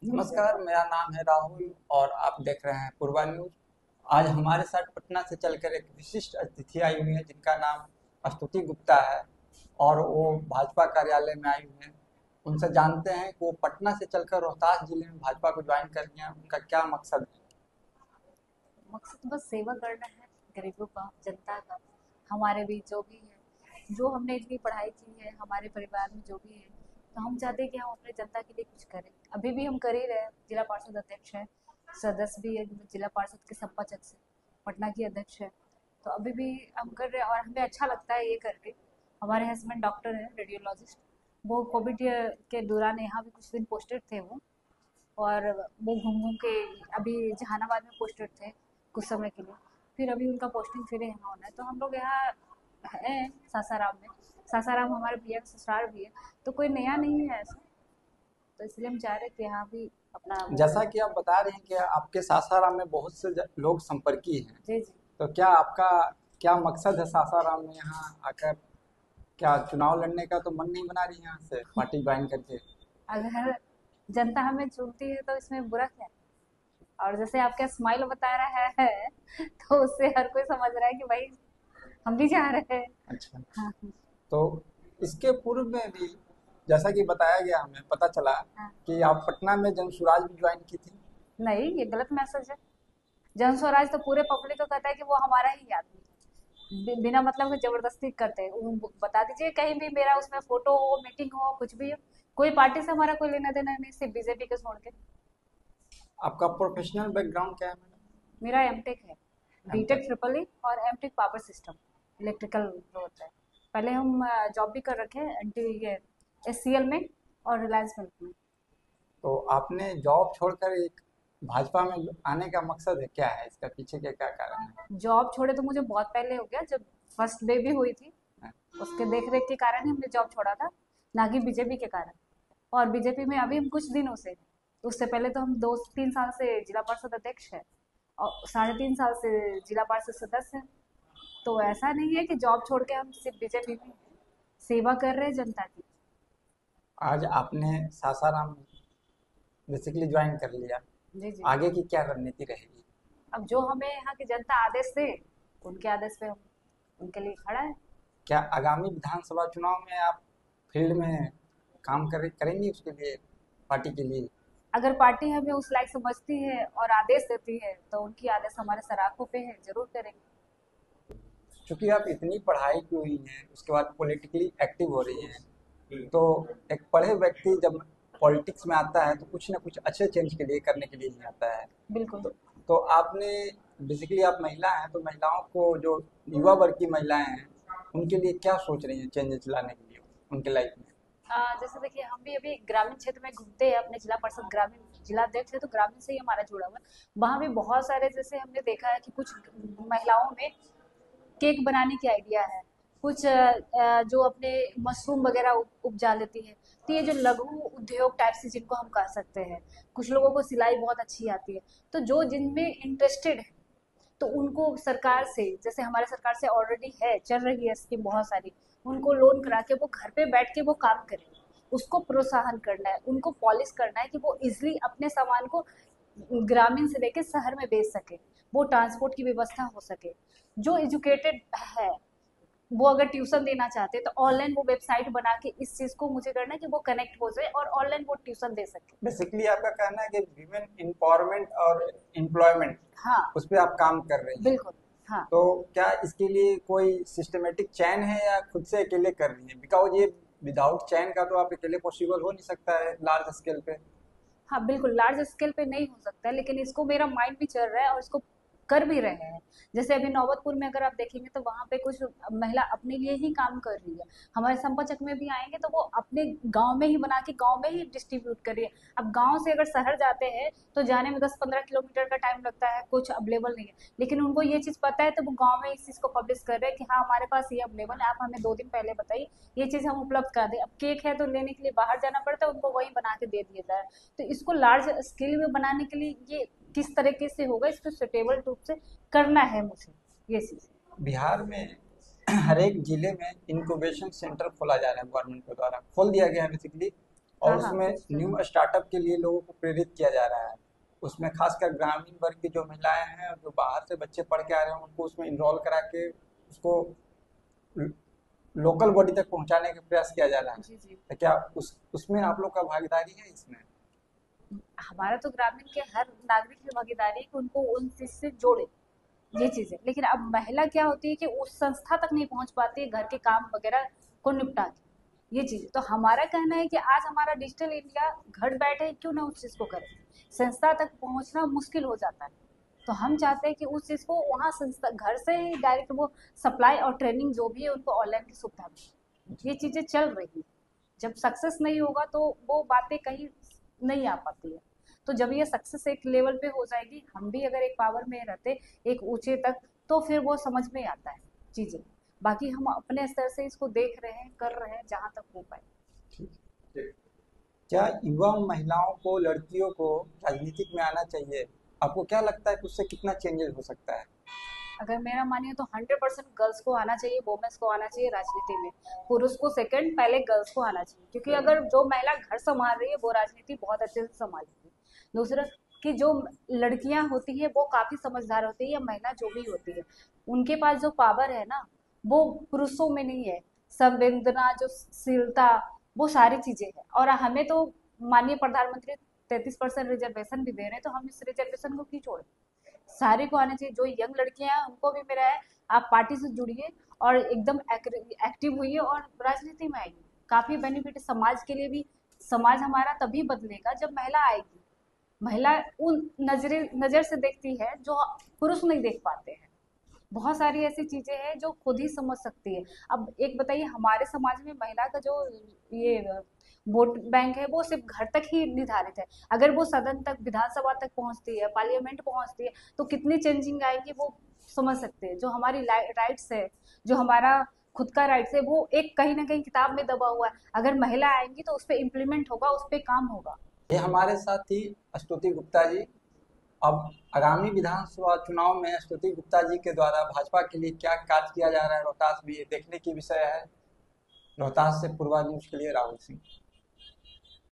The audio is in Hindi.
नमस्कार, मेरा नाम है राहुल और आप देख रहे हैं पूर्वा न्यूज। आज हमारे साथ पटना से चलकर एक विशिष्ट अतिथि आई हुई है जिनका नाम स्तुति गुप्ता है और वो भाजपा कार्यालय में आई हुई है। उनसे जानते हैं कि वो पटना से चलकर रोहतास जिले में भाजपा को ज्वाइन कर रही हैं, उनका क्या मकसद है। मकसद तो बस सेवा करना है, गरीबों का, जनता का। हमारे बीच जो भी है, जो हमने इतनी पढ़ाई की है, हमारे परिवार में जो भी है, तो हम चाहते हैं कि हम अपने जनता के लिए कुछ करें। अभी भी हम कर ही रहे हैं। जिला पार्षद अध्यक्ष है, सदस्य भी है, जिला पार्षद के संपादक से पटना की अध्यक्ष है। तो अभी भी हम कर रहे हैं और हमें अच्छा लगता है ये करके। हमारे हस्बैंड डॉक्टर है, रेडियोलॉजिस्ट। वो कोविड के दौरान यहाँ भी कुछ दिन पोस्टेड थे वो, और वो घूम घूम के अभी जहानाबाद में पोस्टेड थे कुछ समय के लिए। फिर अभी उनका पोस्टिंग फिर यहाँ होना है, तो हम लोग यहाँ हैं सासाराम में। सासाराम हमारे भैया का ससुराल भी है, तो कोई नया नहीं है ऐसा। तो इसलिए हम चाह रहे हैं कि यहाँ भी अपना वो जैसा करें। कि आप बता रहे हैं कि आपके सासाराम में बहुत से लोग संपर्की हैं, जी जी। तो क्या आपका क्या मकसद है सासाराम में यहाँ आकर? क्या चुनाव लड़ने का तो मन नहीं बना रही यहाँ से पार्टी ज्वाइन करके? अगर जनता हमें चुनती है तो इसमें बुरा क्या है? और जैसे आपका स्माइल बता रहा है तो उससे हर कोई समझ रहा है कि भाई हम भी जा रहे हैं। अच्छा। हाँ तो इसके पूर्व में भी जैसा कि बताया गया, हमें पता चला हाँ। कि आप पटना में जनसुराज भी ज्वाइन की थी। नहीं, ये गलत मैसेज है। जन स्वराज तो पूरे पब्लिक को कहता है कि वो हमारा ही आदमी है। बिना मतलब के जबरदस्ती करते हैं। बता दीजिए कहीं भी मेरा उसमें फोटो हो, मीटिंग हो, कुछ भी हो। कोई पार्टी से हमारा कोई लेना देना नहीं, सिर्फ बीजेपी के छोड़ के। आपका प्रोफेशनल बैकग्राउंड क्या है मैडम? मेरा एमटेक है, बीटेक एमटेक। ट्रिपल ई और एमटेक पावर सिस्टम, इलेक्ट्रिकल जो होता है। पहले हम जॉब भी कर रखे हैं एनटी ये एससीएल में और रिलायंस मिल्क में। तो आपने जॉब छोड़कर एक भाजपा में आने का मकसद है क्या है? इसका पीछे के क्या कारण जॉब छोड़े तो मुझे बहुत पहले हो गया, जब फर्स्ट बेबी हुई थी। है? उसके देख रेख के कारण ही हमने जॉब छोड़ा था, ना कि बीजेपी के कारण। और बीजेपी में अभी हम कुछ दिनों से हैं। तो उससे पहले तो हम 2-3 साल से जिला पार्षद अध्यक्ष है और 3.5 साल से जिला पार्षद सदस्य है। तो ऐसा नहीं है कि जॉब छोड़ के हम सिर्फ बीजेपी में हैं। सेवा कर रहे हैं जनता की। आज आपने सासाराम बेसिकली ज्वाइन कर लिया, जी जी। आगे की क्या रणनीति रहेगी? अब जो हमें यहाँ की जनता आदेश दे, उनके आदेश पे हम उनके लिए खड़ा है। क्या आगामी विधानसभा चुनाव में आप फील्ड में काम करेंगी उसके लिए, पार्टी के लिए? अगर पार्टी हमें उस लायक समझती है और आदेश देती है तो उनकी आदेश हमारे सराखों पे है, जरूर करेंगे। क्योंकि आप इतनी पढ़ाई की हुई हैं, उसके बाद पॉलिटिकली एक्टिव हो रही हैं, तो एक पढ़े व्यक्ति जब पॉलिटिक्स में आता है तो कुछ ना कुछ अच्छे चेंज के लिए करने के लिए ही आता है। बिल्कुल। तो, तो आपने बेसिकली, आप महिला हैं, तो महिलाओं को, जो युवा वर्ग की महिलाएं हैं, उनके लिए क्या सोच रही हैं चेंजेस लाने के लिए उनके लाइफ में? जैसे देखिए, हम भी अभी ग्रामीण क्षेत्र में घूमते हैं, अपने जिला परिषद ग्रामीण जिला अध्यक्ष है, तो ग्रामीण से ही हमारा जुड़ा हुआ है। वहाँ भी बहुत सारे, जैसे हमने देखा है कि कुछ महिलाओं में केक बनाने की आइडिया है। कुछ जो अपने मशरूम वगैरह उपजा लेती है। तो ये जो लघु उद्योग टाइप से जिनको हम कह सकते हैं। कुछ लोगों को सिलाई बहुत अच्छी आती है। तो जो जिनमें इंटरेस्टेड है, तो उनको सरकार से, जैसे हमारे सरकार से ऑलरेडी है, चल रही है स्कीम बहुत सारी, उनको लोन करा के वो घर पे बैठ के वो काम करें। उसको प्रोत्साहन करना है, उनको पॉलिश करना है कि वो इजिली अपने सामान को ग्रामीण से लेके शहर में बेच सके। वो ट्रांसपोर्ट की व्यवस्था हो सके। जो एजुकेटेड है, वो अगर ट्यूशन देना चाहते हैं तो ऑनलाइन वो वेबसाइट बना के, इस चीज को मुझे करना है कि वो कनेक्ट हो जाए और ऑनलाइन वो ट्यूशन दे सके। बेसिकली आपका कहना है कि विमेन एम्पावरमेंट और एम्प्लॉयमेंट, हाँ। उस पे आप काम कर रही हैं। बिल्कुल। हाँ। तो क्या इसके लिए कोई सिस्टमेटिक चैन है या खुद से अकेले कर रही हैं? बिकॉज ये विदाउट चैन का तो आप अकेले पॉसिबल हो नहीं सकता है लार्ज स्केल पे। हाँ बिल्कुल, लार्ज स्केल पे नहीं हो सकता है, लेकिन इसको मेरा माइंड भी चल रहा है और इसको कर भी रहे हैं। जैसे अभी नौबतपुर में अगर आप देखेंगे तो वहाँ पे कुछ महिला अपने लिए ही काम कर रही है। हमारे संपचक में भी आएंगे तो वो अपने गांव में ही बना के गांव में ही डिस्ट्रीब्यूट कर रही है। अब गांव से अगर शहर जाते हैं तो जाने में 10-15 किलोमीटर का टाइम लगता है, कुछ अवेलेबल नहीं है। लेकिन उनको ये चीज़ पता है तो वो गाँव में इस चीज़ को पब्लिश कर रहे हैं कि हाँ हमारे पास ये अवेलेबल है, आप हमें 2 दिन पहले बताइए, ये चीज़ हम उपलब्ध कर दें। अब केक है तो लेने के लिए बाहर जाना पड़ता है, उनको वही बना के दे दिया जाए। तो इसको लार्ज स्केल में बनाने के लिए ये किस तरीके से होगा, इसको सुटेबल रूप से करना है मुझे ये चीज़। बिहार में हर एक जिले में इंक्यूबेशन सेंटर खोला जा रहा है, गवर्नमेंट के द्वारा खोल दिया गया है बेसिकली। और हाँ हाँ उसमें बिल्कुल। न्यू स्टार्टअप के लिए लोगों को प्रेरित किया जा रहा है। उसमें खासकर ग्रामीण वर्ग की जो महिलाएं हैं और जो बाहर से बच्चे पढ़ के आ रहे हैं उनको उसमें इनरोल करा के उसको लोकल बॉडी तक पहुंचाने का प्रयास किया जा रहा है। जी जी। तो क्या उस उसमें आप लोग का भागीदारी है इसमें? हमारा तो ग्रामीण के हर नागरिक की भागीदारी है कि उनको उन चीज से जोड़े, ये चीज है। लेकिन अब महिला क्या होती है कि उस संस्था तक नहीं पहुंच पाती है घर के काम वगैरह को निपटा के, ये चीज है। तो हमारा कहना है कि आज हमारा डिजिटल इंडिया घर बैठे क्यों ना उस चीज को करे, संस्था तक पहुंचना मुश्किल हो जाता है। तो हम चाहते हैं कि उस चीज को वहाँ संस्था घर से ही डायरेक्ट वो सप्लाई और ट्रेनिंग जो भी है उनको ऑनलाइन की सुविधा मिले, ये चीजें चल रही है। जब सक्सेस नहीं होगा तो वो बातें कहीं नहीं आ पाती है। तो जब ये सक्सेस एक लेवल पे हो जाएगी, हम भी अगर एक पावर में रहते एक ऊंचे तक, तो फिर वो समझ में आता है चीजें। बाकी हम अपने स्तर से इसको देख रहे हैं, कर रहे हैं जहां तक हो पाए। ठीक है। क्या युवा महिलाओं को, लड़कियों को राजनीतिक में आना चाहिए? आपको क्या लगता है कि उससे कितना चेंजेस हो सकता है? अगर मेरा मानिए तो 100% गर्ल्स को आना चाहिए, वोमेन्स को आना चाहिए राजनीति में। पुरुष को सेकंड, पहले गर्ल्स को आना चाहिए, क्योंकि अगर जो महिला घर संभाल रही है वो राजनीति बहुत अच्छे से संभालेगी। दूसरा कि जो लड़कियां होती है वो काफी समझदार होती है, या महिला जो भी होती है, उनके पास जो पावर है ना वो पुरुषों में नहीं है। संवेदना, जो शीलता, वो सारी चीजें हैं। और हमें तो माननीय प्रधानमंत्री 33% रिजर्वेशन भी दे रहे हैं, तो हम इस रिजर्वेशन को क्यों छोड़े। सारे को आना चाहिए। जो यंग लड़कियां हैं उनको भी मेरा है, आप पार्टी से जुड़िए और एकदम एक्टिव हुई और राजनीति में आइए। काफी बेनिफिट है समाज के लिए भी। समाज हमारा तभी बदलेगा जब महिला आएगी। महिला उन नजर से देखती है जो पुरुष नहीं देख पाते हैं। बहुत सारी ऐसी चीजें हैं जो खुद ही समझ सकती है। अब एक बताइए, हमारे समाज में महिला का जो ये वोट बैंक है वो सिर्फ घर तक ही निर्धारित है। अगर वो सदन तक, विधानसभा तक पहुंचती है, पार्लियामेंट पहुंचती है, तो कितनी चेंजिंग आएगी वो समझ सकते हैं। जो हमारी राइट्स है, जो हमारा खुद का राइट्स है, वो एक कहीं ना कहीं किताब में दबा हुआ है। अगर महिला आएंगी तो उस पर इम्प्लीमेंट होगा, उस पर काम होगा। ये हमारे साथ थी स्तुति गुप्ता जी। अब आगामी विधानसभा चुनाव में स्तुति गुप्ता जी के द्वारा भाजपा के लिए क्या कार्य किया जा रहा है रोहतास में, ये देखने की विषय है। रोहतास से पूर्वा न्यूज के लिए राहुल सिंह।